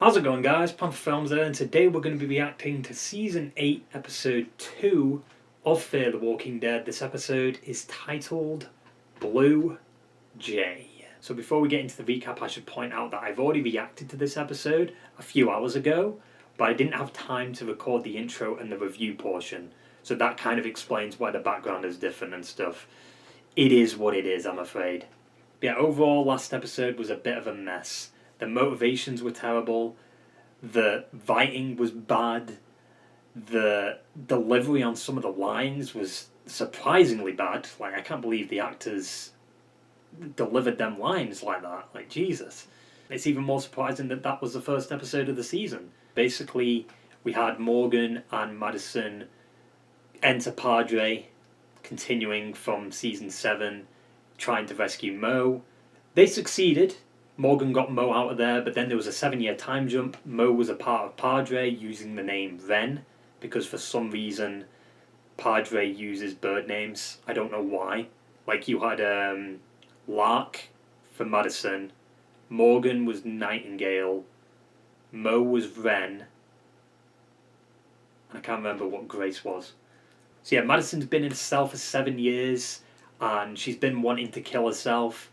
How's it going, guys? Panther Films here, and today we're going to be reacting to Season 8, Episode 2 of Fear the Walking Dead. This episode is titled Blue Jay. So before we get into the recap, I should point out that I've already reacted to this episode a few hours ago, but I didn't have time to record the intro and the review portion. So that kind of explains why the background is different and stuff. It is what it is, I'm afraid. But yeah, overall, last episode was a bit of a mess. The motivations were terrible, the writing was bad, the delivery on some of the lines was surprisingly bad. Like, I can't believe the actors delivered them lines like that. Like, Jesus. It's even more surprising that that was the first episode of the season. Basically, we had Morgan and Madison enter PADRE, continuing from Season 7, trying to rescue Mo. They succeeded. Morgan got Mo out of there, but then there was a 7-year time jump. Mo was a part of PADRE using the name Ren, because for some reason PADRE uses bird names. I don't know why. Like, you had Lark for Madison, Morgan was Nightingale, Mo was Wren, and I can't remember what Grace was. So yeah, Madison's been in a cell for 7 years, and she's been wanting to kill herself,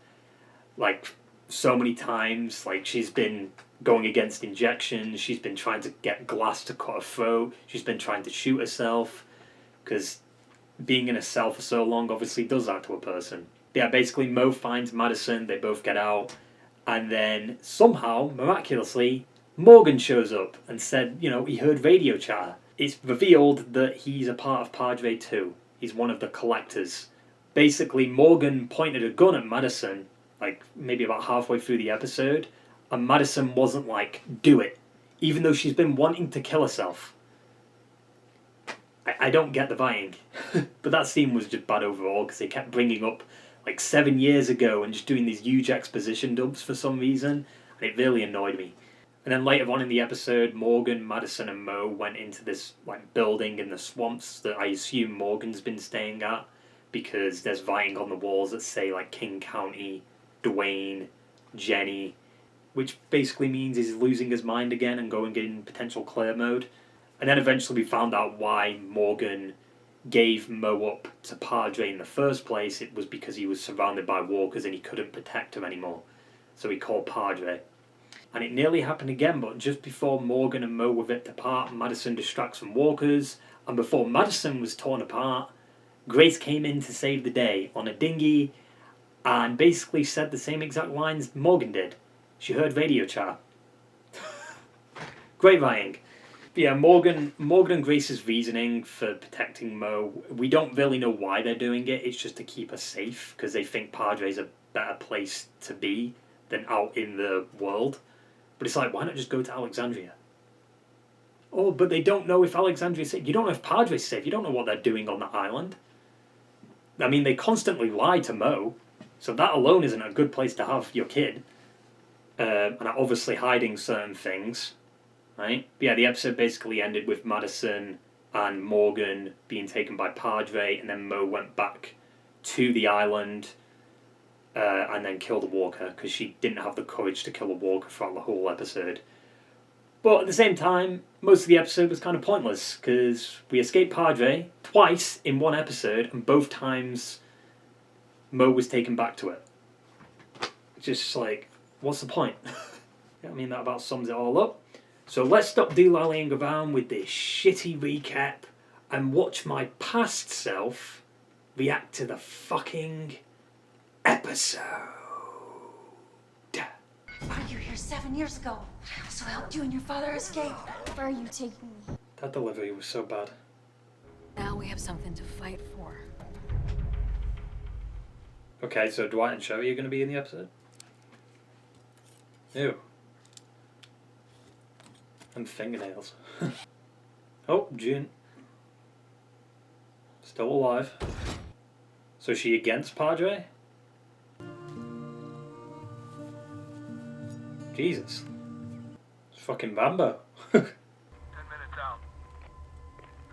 like, so many times. Like, she's been going against injections, she's been trying to get glass to cut her throat, she's been trying to shoot herself, because being in a cell for so long obviously does that to a person. Yeah, basically Mo finds Madison, they both get out, and then somehow, miraculously, Morgan shows up and said, you know, he heard radio chatter. It's revealed that he's a part of PADRE too. He's one of the collectors. Basically, Morgan pointed a gun at Madison, like maybe about halfway through the episode, and Madison wasn't like, do it, even though she's been wanting to kill herself. I don't get the writing. But that scene was just bad overall, because they kept bringing up like 7 years ago and just doing these huge exposition dumps for some reason, and it really annoyed me. And then later on in the episode, Morgan, Madison and Mo went into this like building in the swamps that I assume Morgan's been staying at, because there's writing on the walls that say like King County, Duane, Jenny, which basically means he's losing his mind again and going in potential clear mode. And then eventually we found out why Morgan gave Mo up to PADRE in the first place. It was because he was surrounded by walkers and he couldn't protect her anymore. So he called PADRE. And it nearly happened again, but just before Morgan and Mo were ripped apart, Madison distracts from walkers, and before Madison was torn apart, Grace came in to save the day on a dinghy and basically said the same exact lines Morgan did. She heard radio chatter. Great writing. Yeah, Morgan and Grace's reasoning for protecting Mo, we don't really know why they're doing it. It's just to keep her safe, because they think PADRE's a better place to be than out in the world. But it's like, why not just go to Alexandria? Oh, but they don't know if Alexandria's safe. You don't know if PADRE's safe. You don't know what they're doing on the island. I mean, they constantly lie to Mo, so that alone isn't a good place to have your kid. And are obviously hiding certain things, right? But yeah, the episode basically ended with Madison and Morgan being taken by PADRE, and then Mo went back to the island and then killed a walker, because she didn't have the courage to kill a walker throughout the whole episode. But at the same time, most of the episode was kind of pointless, because we escaped PADRE twice in one episode, and both times Mo was taken back to it. Just like, what's the point? I mean, that about sums it all up. So let's stop doolalleying around with this shitty recap and watch my past self react to the fucking episode. Why were you here 7 years ago? I also helped you and your father escape. Where are you taking me? That delivery was so bad. Now we have something to fight for. Okay, so Dwight and Sherry are going to be in the episode? Ew. And fingernails. Oh, June. Still alive. So is she against PADRE? Jesus. It's fucking Rambo. 10 minutes out.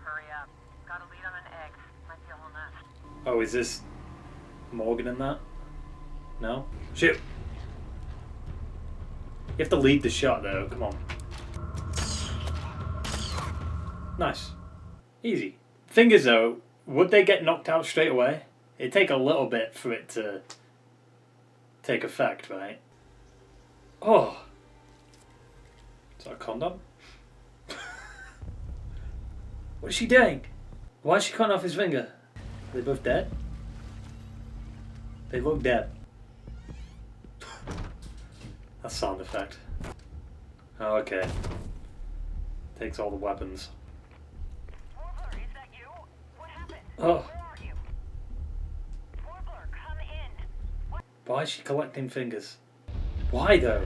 Hurry up. Got a lead on an egg. Might be a whole nest. Oh, is this Morgan in that? No? Shoot! You have to lead the shot though, come on. Nice. Easy. Fingers though, would they get knocked out straight away? It'd take a little bit for it to take effect, right? Oh. Is that a condom? What is she doing? Why is she cutting off his finger? Are they both dead? They look dead. That sound effect. Oh, okay. Takes all the weapons. Warbler, is that you? What happened? Oh. Where are you? Warbler, come in. What? Why is she collecting fingers? Why though?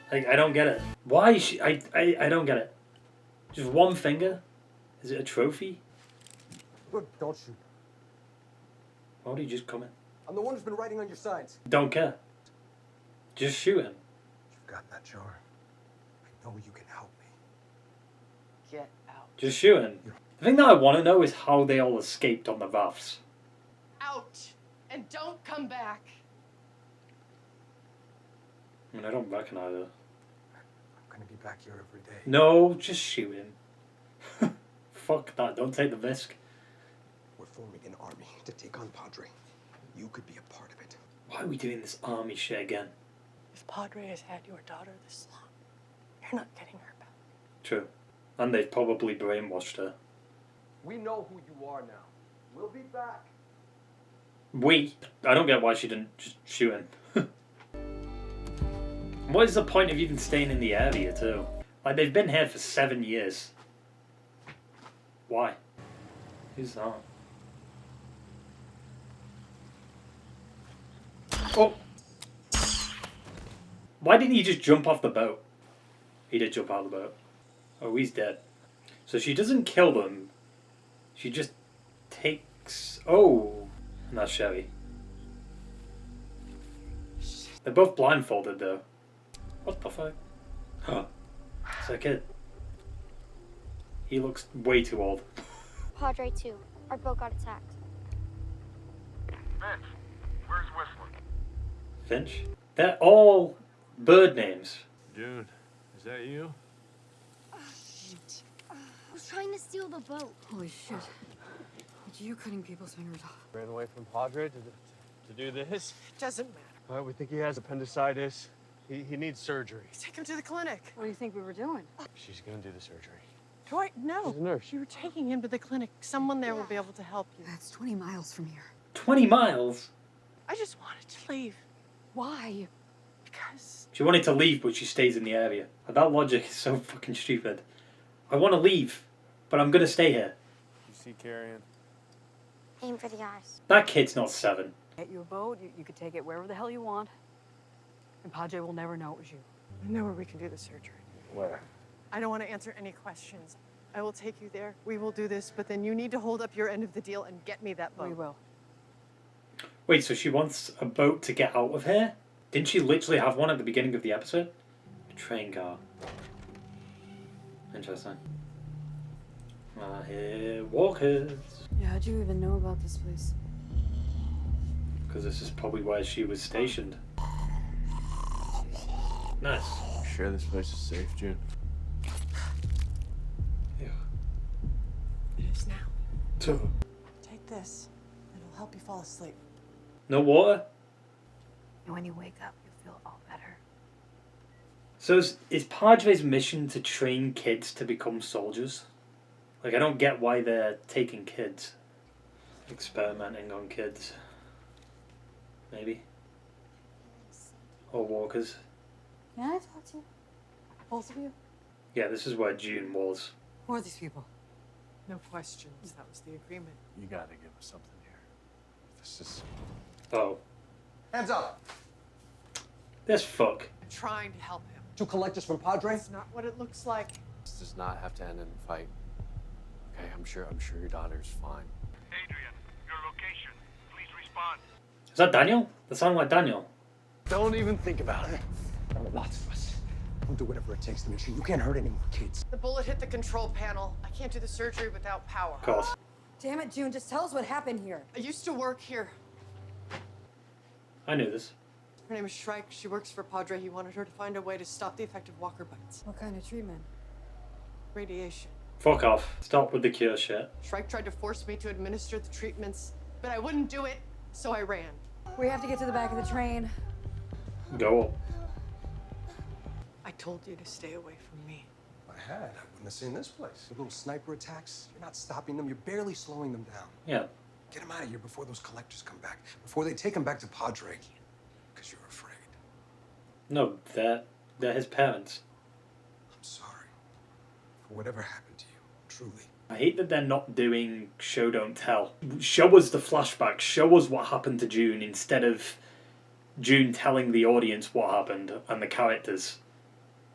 Like, I don't get it. Why is she... I don't get it. Just one finger? Is it a trophy? Look, don't shoot. Why would he just come in? I'm the one who's been writing on your signs. Don't care. Just shoot him. You've got that jar. I know you can help me. Get out. Just shoot him. The thing that I want to know is how they all escaped on the Vafs. Out! And don't come back! I mean, I don't recognize her. I'm gonna be back here every day. No, just shoot him. Fuck that. Don't take the risk. We're forming an army to take on Padre. You could be a part of it. Why are we doing this army shit again? If Padre has had your daughter this long, you're not getting her back. True. And they've probably brainwashed her. We know who you are now. We'll be back. I don't get why she didn't just shoot him. What is the point of even staying in the area too? Like, they've been here for 7 years. Why? Who's that? Oh! Why didn't he just jump off the boat? He did jump out of the boat. Oh, he's dead. So she doesn't kill them. She just takes... Oh! And that's Sherry. They're both blindfolded though. What the fuck? Huh. It's a kid. He looks way too old. Padre 2. Our boat got attacked. Vince, where's Whistler? Finch? They're all bird names. Dude, is that you? I was trying to steal the boat. Holy shit. It's you cutting people's fingers off. Ran away from Padre to do this? Doesn't matter. Well, we think he has appendicitis. He needs surgery. Take him to the clinic. What do you think we were doing? She's gonna do the surgery. Dwight, no. She's a nurse. You were taking him to the clinic. Someone there will be able to help you. That's 20 miles from here. 20 miles? I just wanted to leave. Why? Because She wanted to leave, but she stays in the area. That logic is so fucking stupid. I want to leave, but I'm gonna stay here. You see Carrion? Aim for the eyes. That kid's not 7. Get you a boat, you could take it wherever the hell you want. And Padre will never know it was you. I know where we can do the surgery. Where? I don't want to answer any questions. I will take you there. We will do this, but then you need to hold up your end of the deal and get me that boat. We will. Wait, so she wants a boat to get out of here? Didn't she literally have one at the beginning of the episode? A train car. Interesting. Here, walkers. Yeah, how'd you even know about this place? Because this is probably where she was stationed. Nice. You sure this place is safe, June? Yeah. It is now. So, Take this. It'll help you fall asleep. no water? And when you wake up, you'll feel all better. So is Padre's mission to train kids to become soldiers? Like, I don't get why they're taking kids. Experimenting on kids. Maybe. Or walkers. Can I talk to you? Both of you? Yeah, this is where June was. Who are these people? No questions. That was the agreement. You gotta give us something here. This is... Oh. Hands up! This fuck. I'm trying to help him. To collect us from Padre? It's not what it looks like. This does not have to end in a fight. Okay, I'm sure your daughter's fine. Adrian, your location. Please respond. Is that Daniel? That sounded like Daniel. Don't even think about it. There are lots of us. We'll do whatever it takes to make sure you can't hurt any more kids. The bullet hit the control panel. I can't do the surgery without power. Of course. Damn it, June, just tell us what happened here. I used to work here. I knew this. Her name is Shrike. She works for Padre. He wanted her to find a way to stop the effect of walker bites. What kind of treatment? Radiation. Fuck off. Stop with the cure shit. Shrike tried to force me to administer the treatments, but I wouldn't do it, so I ran. We have to get to the back of the train. Go up. I told you to stay away from me. I had. I wouldn't have seen this place. The little sniper attacks, you're not stopping them. You're barely slowing them down. Yeah. Get them out of here before those collectors come back. Before they take them back to Padre. Because you're afraid. No, they're his parents. I'm sorry. For whatever happened to you. Truly. I hate that they're not doing show don't tell. Show us the flashback. Show us what happened to June instead of June telling the audience what happened and the characters.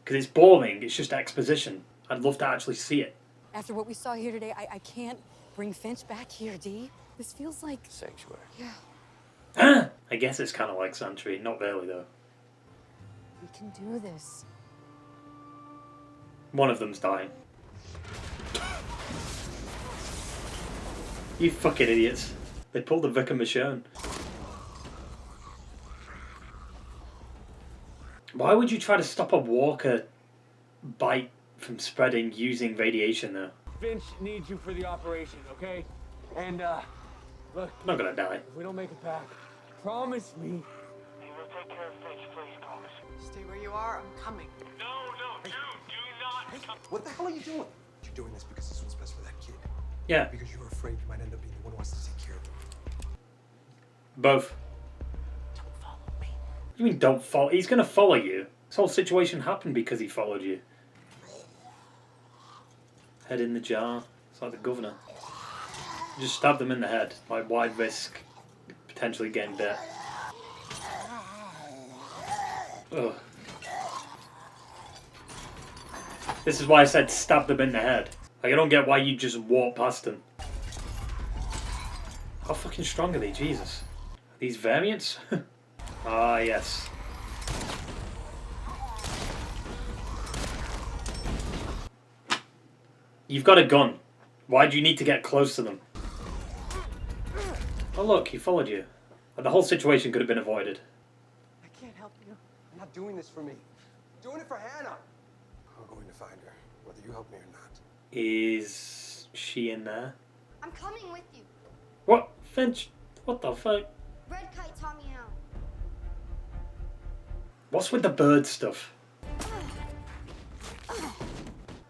Because it's boring. It's just exposition. I'd love to actually see it. After what we saw here today, I can't bring Finch back here, Dee. This feels like... Sanctuary. Yeah. I guess it's kind of like Sanctuary. Not really, though. We can do this. One of them's dying. You fucking idiots. They pulled the Vicar Michonne. Why would you try to stop a walker bite from spreading using radiation, though? Finch needs you for the operation, okay? And, look, I'm not gonna die. if we don't make it back, promise me. You will take care of Finch, please, promise. Stay where you are, I'm coming. No, June, do not come. What the hell are you doing? You're doing this because this was best for that kid. Yeah, Because you're afraid you might end up being the one who has to take care of him. both. Don't follow me. You mean don't follow? He's gonna follow you. This whole situation happened because he followed you. Head in the jar. It's like the governor. You just stab them in the head. Like, why risk potentially getting bit? Ugh. This is why I said stab them in the head. Like, I don't get why you just walk past them. How fucking strong are they? Jesus. Are these variants? Ah, yes. You've got a gun. Why do you need to get close to them? Oh look, he followed you. The whole situation could have been avoided. I can't help you. I'm not doing this for me. I'm doing it for Hannah. I'm going to find her, whether you help me or not. Is she in there? I'm coming with you. What? Finch? What the fuck? Red Kite taught me how. What's with the bird stuff?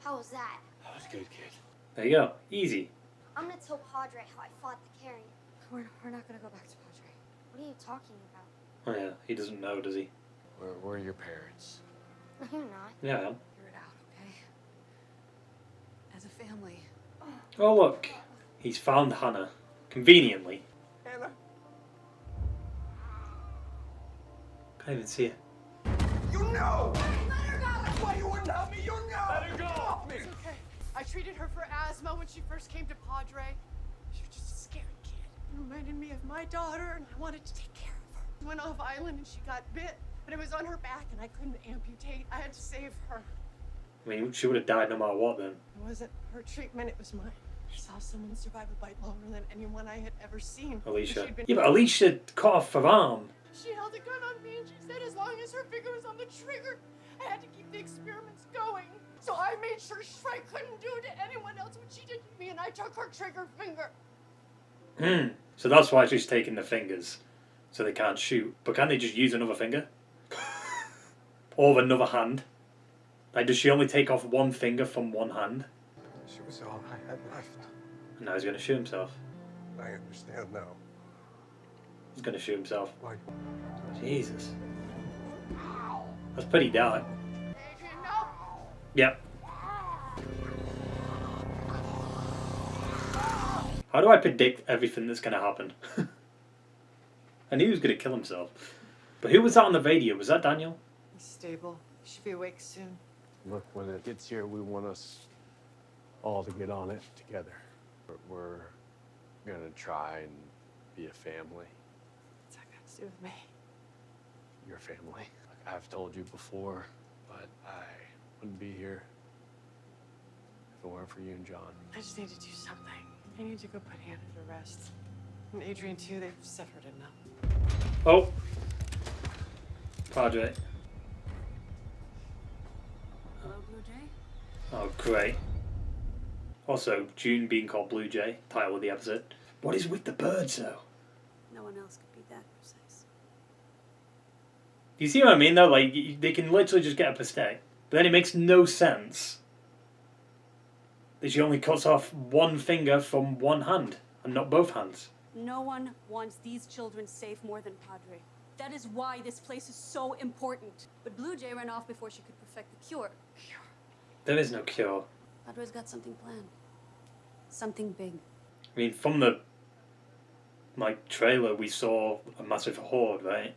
How was that? That was good, kid. There you go. Easy. I'm gonna tell Padre how I fought the carrion. We're not gonna go back to Padre. What are you talking about? Oh yeah, he doesn't know, does he? Where are your parents? No, you're not. Yeah, I am. Figure it out, okay? As a family. Oh look, he's found Hannah. Conveniently. Hannah? Can't even see her. You know! That's why you wouldn't help me! You know! Let her go! Off me! It's okay. I treated her for asthma when she first came to Padre. She was just a scared kid. It reminded me of my daughter, and I wanted to take care of her. We went off island and she got bit, but it was on her back and I couldn't amputate. I had to save her. I mean, she would have died no matter what then. It wasn't her treatment, it was mine. I saw someone survive a bite longer than anyone I had ever seen. Alicia. She'd been- Yeah, but Alicia cut off her arm. She held a gun on me and she said as long as her finger was on the trigger, I had to keep the experiments going. So I made sure Shrike couldn't do it to anyone else what she did to me, and I took her trigger finger. So that's why she's taking the fingers. So they can't shoot. But can't they just use another finger? Or another hand? Like, does she only take off one finger from one hand? She was all I had left. And now he's going to shoot himself. I understand now. He's going to shoot himself. Why? Jesus. That's pretty dark. Adrian, no! Yep. How do I predict everything that's going to happen? I knew he was going to kill himself. But who was that on the radio? Was that Daniel? He's stable. He should be awake soon. Look, when it gets here, we want us all to get on it together. We're gonna try and be a family. What's that got to do with me? Your family. Like I've told you before, but I wouldn't be here if it weren't for you and John. I just need to do something. I need to go put Hannah to rest. And Adrian, too, they've suffered enough. Oh. Padre. Hello, Blue Jay? Oh, great. Also, June being called Blue Jay, title of the episode. What is with the birds, though? No one else could be that precise. You see what I mean, though? Like, they can literally just get a mistake. But then it makes no sense that she only cuts off one finger from one hand, and not both hands. No one wants these children safe more than Padre. That is why this place is so important. But Blue Jay ran off before she could perfect the cure. There is no cure. Padre's got something planned. Something big. I mean, from the trailer, we saw a massive horde, right?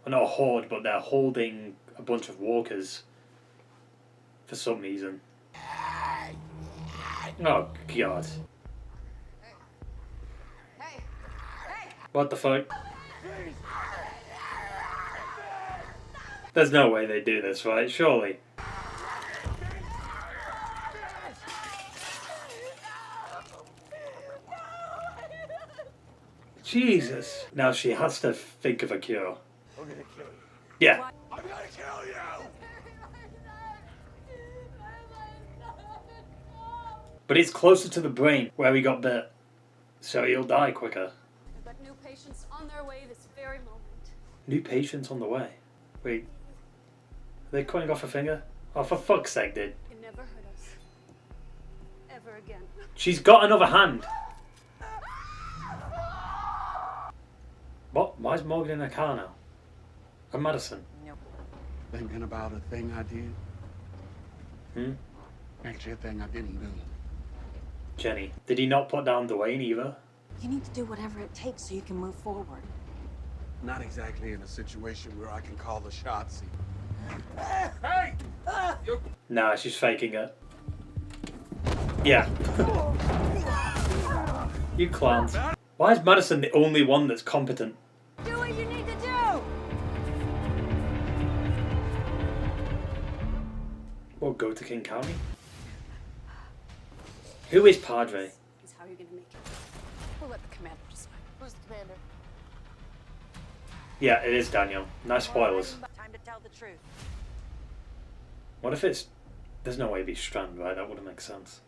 Well, not a horde, but they're holding a bunch of walkers for some reason. Oh, God. What the fuck? There's no way they do this, right? Surely. Jesus. Now she has to think of a cure. I'm gonna kill you. Yeah. I'm gonna kill you! But it's closer to the brain where he got bit. So he'll die quicker. I've got new patients on their way this very moment. New patients on the way. Wait. Are they cutting off a finger? Oh, for fuck's sake, dude. It can never hurt us. Ever again. She's got another hand. What? Why is Morgan in a car now? And Madison? Thinking about a thing I did. Actually, a thing I didn't do. Jenny. Did he not put down Duane either? You need to do whatever it takes so you can move forward. Not exactly in a situation where I can call the shots. Hey! Nah, she's faking it. Yeah. You clowns. Why is Madison the only one that's competent? Do what you need to do! Or go to King County? Who is Padre? Is how you're gonna make it. We'll let the commander decide. Who's the commander? Yeah, it is Daniel. Nice spoilers. Time to tell the truth. What if it's... There's no way it'd be Strand, right? That wouldn't make sense.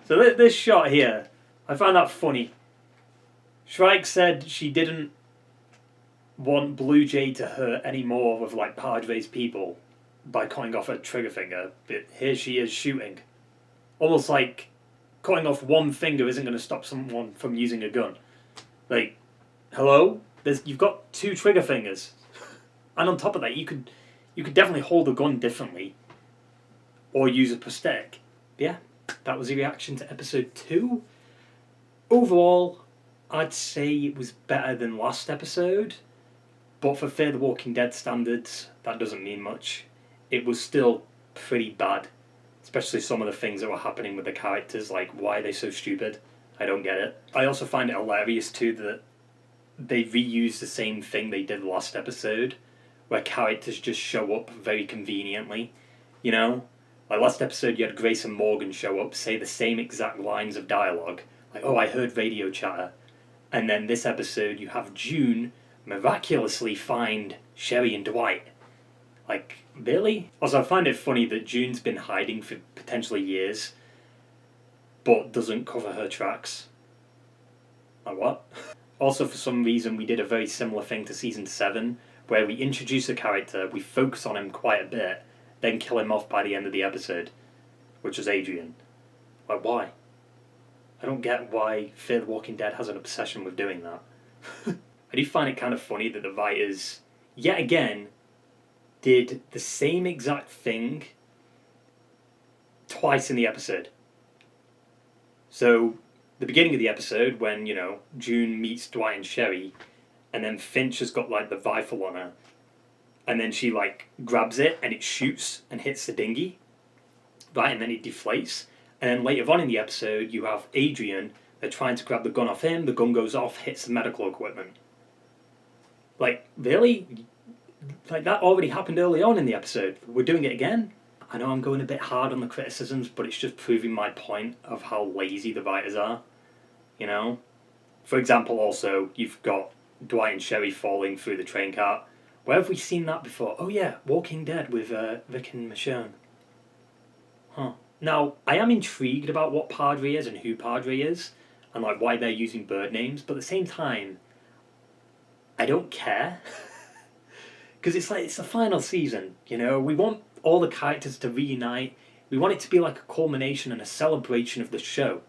So this shot here, I found that funny. Shrike said she didn't want Blue Jay to hurt any more of like Padre's people by cutting off her trigger finger, but here she is shooting. Almost like cutting off one finger isn't going to stop someone from using a gun. Like, hello? You've got two trigger fingers. And on top of that, you could definitely hold a gun differently. Or use a prosthetic. Yeah, that was the reaction to episode 2. Overall, I'd say it was better than last episode. But for Fear the Walking Dead standards, that doesn't mean much. It was still pretty bad. Especially some of the things that were happening with the characters, like why are they so stupid? I don't get it. I also find it hilarious too that they reused the same thing they did last episode, where characters just show up very conveniently, you know? Like last episode you had Grace and Morgan show up, say the same exact lines of dialogue, like, oh, I heard radio chatter. And then this episode you have June miraculously find Sherry and Dwight. Like, really? Also, I find it funny that June's been hiding for potentially years, but doesn't cover her tracks. Like, what? Also, for some reason, we did a very similar thing to Season 7, where we introduce a character, we focus on him quite a bit, then kill him off by the end of the episode, which was Adrian. Like, why? I don't get why Fear the Walking Dead has an obsession with doing that. I do find it kind of funny that the writers, yet again, did the same exact thing twice in the episode. So, the beginning of the episode, when, you know, June meets Dwight and Sherry, and then Finch has got, like, the rifle on her, and then she, like, grabs it, and it shoots and hits the dinghy, right, and then it deflates. And then later on in the episode, you have Adrian, they're trying to grab the gun off him, the gun goes off, hits the medical equipment. Like, really? Like, that already happened early on in the episode. We're doing it again? I know I'm going a bit hard on the criticisms, but it's just proving my point of how lazy the writers are. You know? For example, also, you've got Dwight and Sherry falling through the train cart. Where have we seen that before? Oh yeah, Walking Dead with Rick and Michonne. Huh. Now, I am intrigued about what PADRE is and who PADRE is, and like why they're using bird names, but at the same time, I don't care. Because it's like, it's the final season, you know? We want all the characters to reunite. We want it to be like a culmination and a celebration of the show.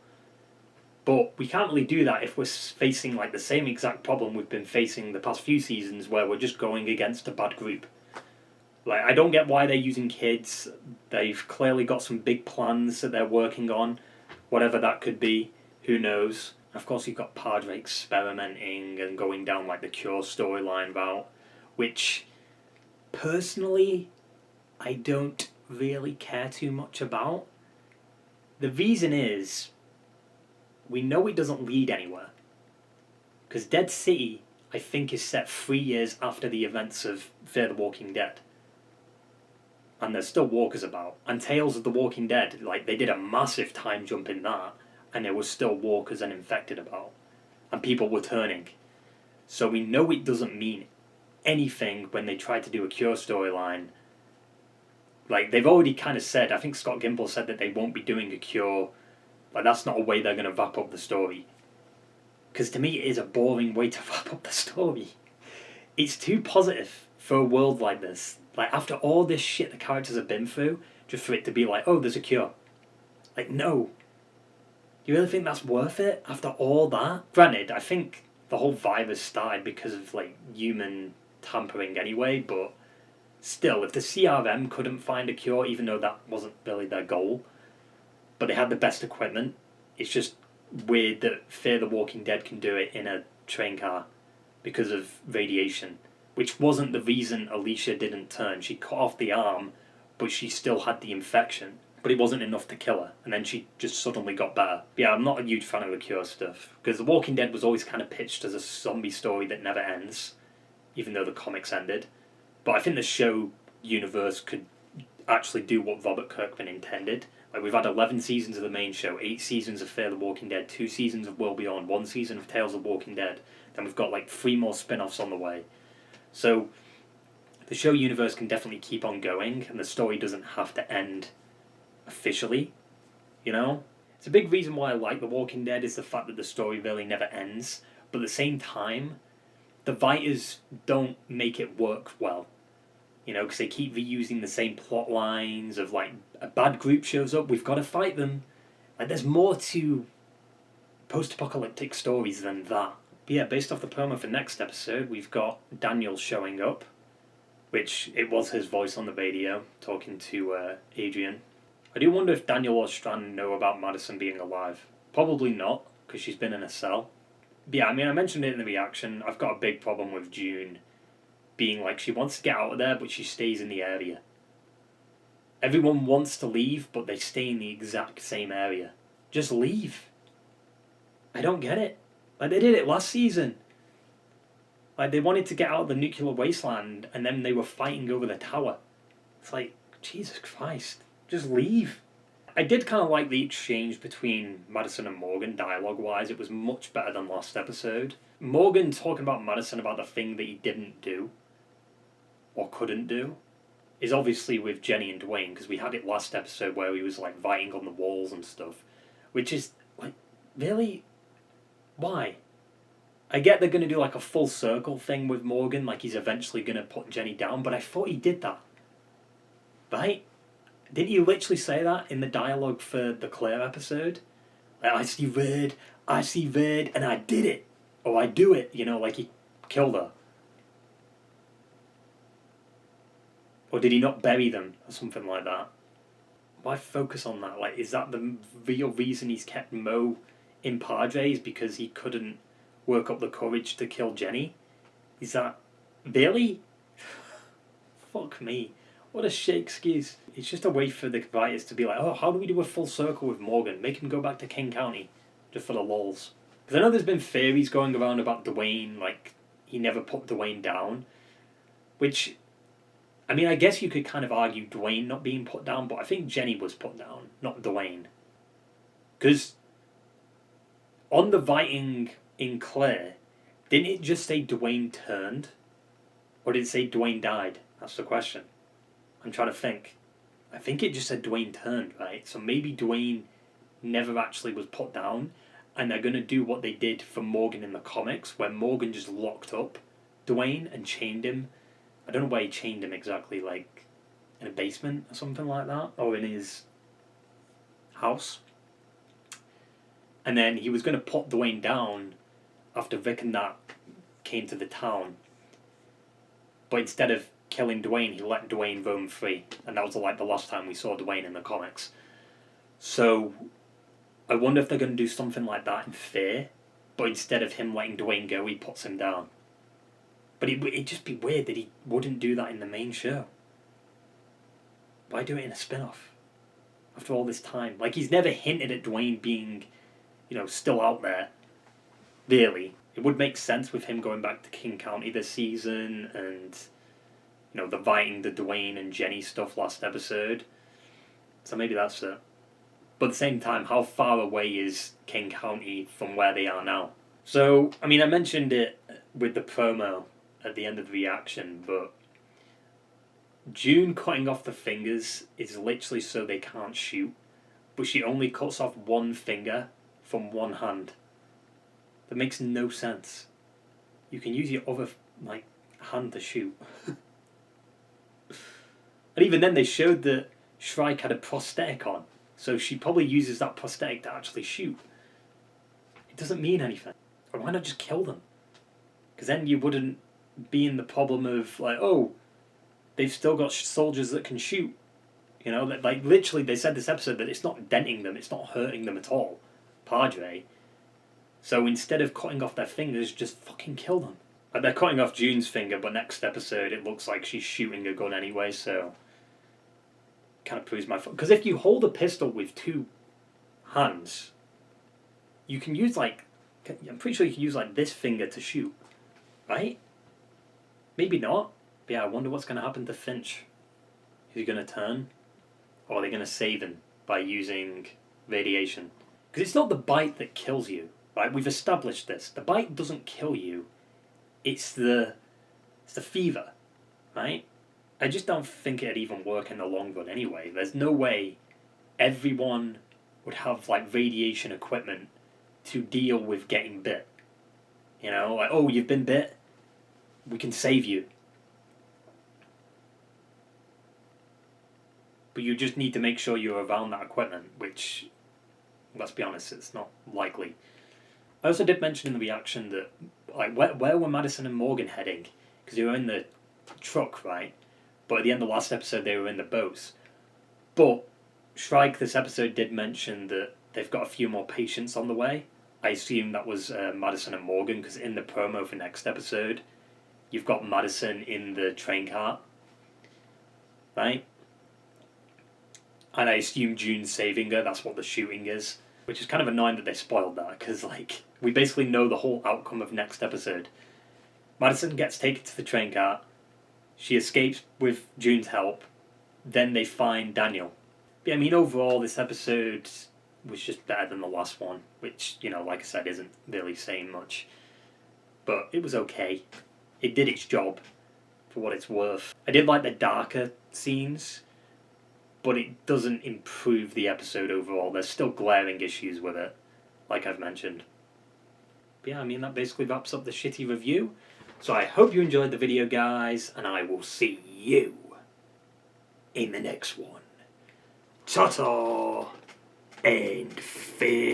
But we can't really do that if we're facing like the same exact problem we've been facing the past few seasons, where we're just going against a bad group. Like, I don't get why they're using kids. They've clearly got some big plans that they're working on. Whatever that could be, who knows. Of course, you've got PADRE experimenting and going down like the Cure storyline route, which, personally, I don't really care too much about. The reason is, we know it doesn't lead anywhere. Because Dead City, I think, is set 3 years after the events of Fear the Walking Dead. And there's still walkers about. And Tales of the Walking Dead, like, they did a massive time jump in that, and there was still walkers and infected about. And people were turning. So we know it doesn't mean anything when they try to do a Cure storyline. Like, they've already kind of said, I think Scott Gimple said that they won't be doing a Cure. Like, that's not a way they're going to wrap up the story. Because to me, it is a boring way to wrap up the story. It's too positive for a world like this. Like, after all this shit the characters have been through, just for it to be like, oh, there's a cure. Like, no. You really think that's worth it after all that? Granted, I think the whole virus started because of, like, human tampering anyway, but still, if the CRM couldn't find a cure, even though that wasn't really their goal, but they had the best equipment, it's just weird that Fear the Walking Dead can do it in a train car because of radiation, which wasn't the reason Alicia didn't turn. She cut off the arm, but she still had the infection. But it wasn't enough to kill her, and then she just suddenly got better. Yeah, I'm not a huge fan of the Cure stuff, because The Walking Dead was always kind of pitched as a zombie story that never ends, even though the comics ended. But I think the show universe could actually do what Robert Kirkman intended. Like, we've had 11 seasons of the main show, 8 seasons of Fear the Walking Dead, 2 seasons of World Beyond, 1 season of Tales of Walking Dead, then we've got like 3 more spin-offs on the way. So the show universe can definitely keep on going, and the story doesn't have to end officially, you know? It's a big reason why I like The Walking Dead is the fact that the story really never ends, but at the same time, the writers don't make it work well. You know, because they keep reusing the same plot lines of, like, a bad group shows up, we've got to fight them. Like, there's more to post-apocalyptic stories than that. But yeah, based off the promo for next episode, we've got Daniel showing up, which it was his voice on the radio, talking to Adrian. I do wonder if Daniel or Strand know about Madison being alive. Probably not, because she's been in a cell. But yeah, I mean, I mentioned it in the reaction. I've got a big problem with June being like, she wants to get out of there, but she stays in the area. Everyone wants to leave, but they stay in the exact same area. Just leave. I don't get it. Like, they did it last season. Like, they wanted to get out of the nuclear wasteland, and then they were fighting over the tower. It's like, Jesus Christ. Just leave. I did kind of like the exchange between Madison and Morgan, dialogue-wise. It was much better than last episode. Morgan talking about Madison about the thing that he didn't do, or couldn't do, is obviously with Jenny and Duane, because we had it last episode where he was, like, writing on the walls and stuff. Which is, like, really? Why? I get they're going to do, like, a full circle thing with Morgan, like he's eventually going to put Jenny down, but I thought he did that. Right? Didn't you literally say that in the dialogue for the Claire episode? Like, I see red, and I did it. Or I do it, you know, like he killed her. Or did he not bury them, or something like that? Why focus on that? Like, is that the real reason he's kept Mo in PADRE, is because he couldn't work up the courage to kill Jenny? Is that... really? Fuck me. What a shit excuse. It's just a way for the writers to be like, oh, how do we do a full circle with Morgan? Make him go back to King County. Just for the lols. Because I know there's been theories going around about Duane, like, he never put Duane down. Which, I mean, I guess you could kind of argue Duane not being put down, but I think Jenny was put down, not Duane. Because on the writing in Claire, didn't it just say Duane turned? Or did it say Duane died? That's the question. I'm trying to think. I think it just said Duane turned, right? So maybe Duane never actually was put down, and they're going to do what they did for Morgan in the comics, where Morgan just locked up Duane and chained him. I don't know where he chained him exactly, like in a basement or something like that, or in his house. And then he was going to put Duane down after Vic and that came to the town. But instead of killing Duane, he let Duane roam free. And that was like the last time we saw Duane in the comics. So I wonder if they're going to do something like that in Fear. But instead of him letting Duane go, he puts him down. But it'd just be weird that he wouldn't do that in the main show. Why do it in a spin-off? After all this time. Like, he's never hinted at Duane being, you know, still out there. Really. It would make sense with him going back to King County this season and, you know, the fighting the Duane and Jenny stuff last episode. So maybe that's it. But at the same time, how far away is King County from where they are now? So, I mean, I mentioned it with the promo at the end of the reaction, but June cutting off the fingers is literally so they can't shoot, but she only cuts off one finger from one hand. That makes no sense. You can use your other, like, hand to shoot. And even then they showed that Shrike had a prosthetic on, so she probably uses that prosthetic to actually shoot. It doesn't mean anything. Or why not just kill them? Because then you wouldn't be in the problem of, like, oh, they've still got soldiers that can shoot. You know, like, literally they said this episode that it's not denting them, it's not hurting them at all. PADRE. So instead of cutting off their fingers, just fucking kill them. Like, they're cutting off June's finger, but next episode it looks like she's shooting a gun anyway, so kind of proves my point. Because if you hold a pistol with two hands, you can use, like, I'm pretty sure you can use, like, this finger to shoot, right? Maybe not. But yeah, I wonder what's going to happen to Finch. Is he going to turn? Or are they going to save him by using radiation? Because it's not the bite that kills you, right? We've established this. The bite doesn't kill you. It's the fever, right? I just don't think it'd even work in the long run anyway. There's no way everyone would have, like, radiation equipment to deal with getting bit. You know, like, oh, you've been bit? We can save you. But you just need to make sure you're around that equipment, which, let's be honest, it's not likely. I also did mention in the reaction that, like, where were Madison and Morgan heading? Because they were in the truck, right? But at the end of the last episode, they were in the boats. But Shrike this episode did mention that they've got a few more patients on the way. I assume that was Madison and Morgan, because in the promo for next episode, you've got Madison in the train cart, right? And I assume June's saving her, that's what the shooting is. Which is kind of annoying that they spoiled that, because, like, we basically know the whole outcome of next episode. Madison gets taken to the train cart, she escapes with June's help, then they find Daniel. But, I mean, overall, this episode was just better than the last one, which, you know, like I said, isn't really saying much. But it was okay. It did its job, for what it's worth. I did like the darker scenes, but it doesn't improve the episode overall. There's still glaring issues with it, like I've mentioned. But yeah, I mean, that basically wraps up the shitty review. So I hope you enjoyed the video, guys, and I will see you in the next one. Ta-ta and farewell.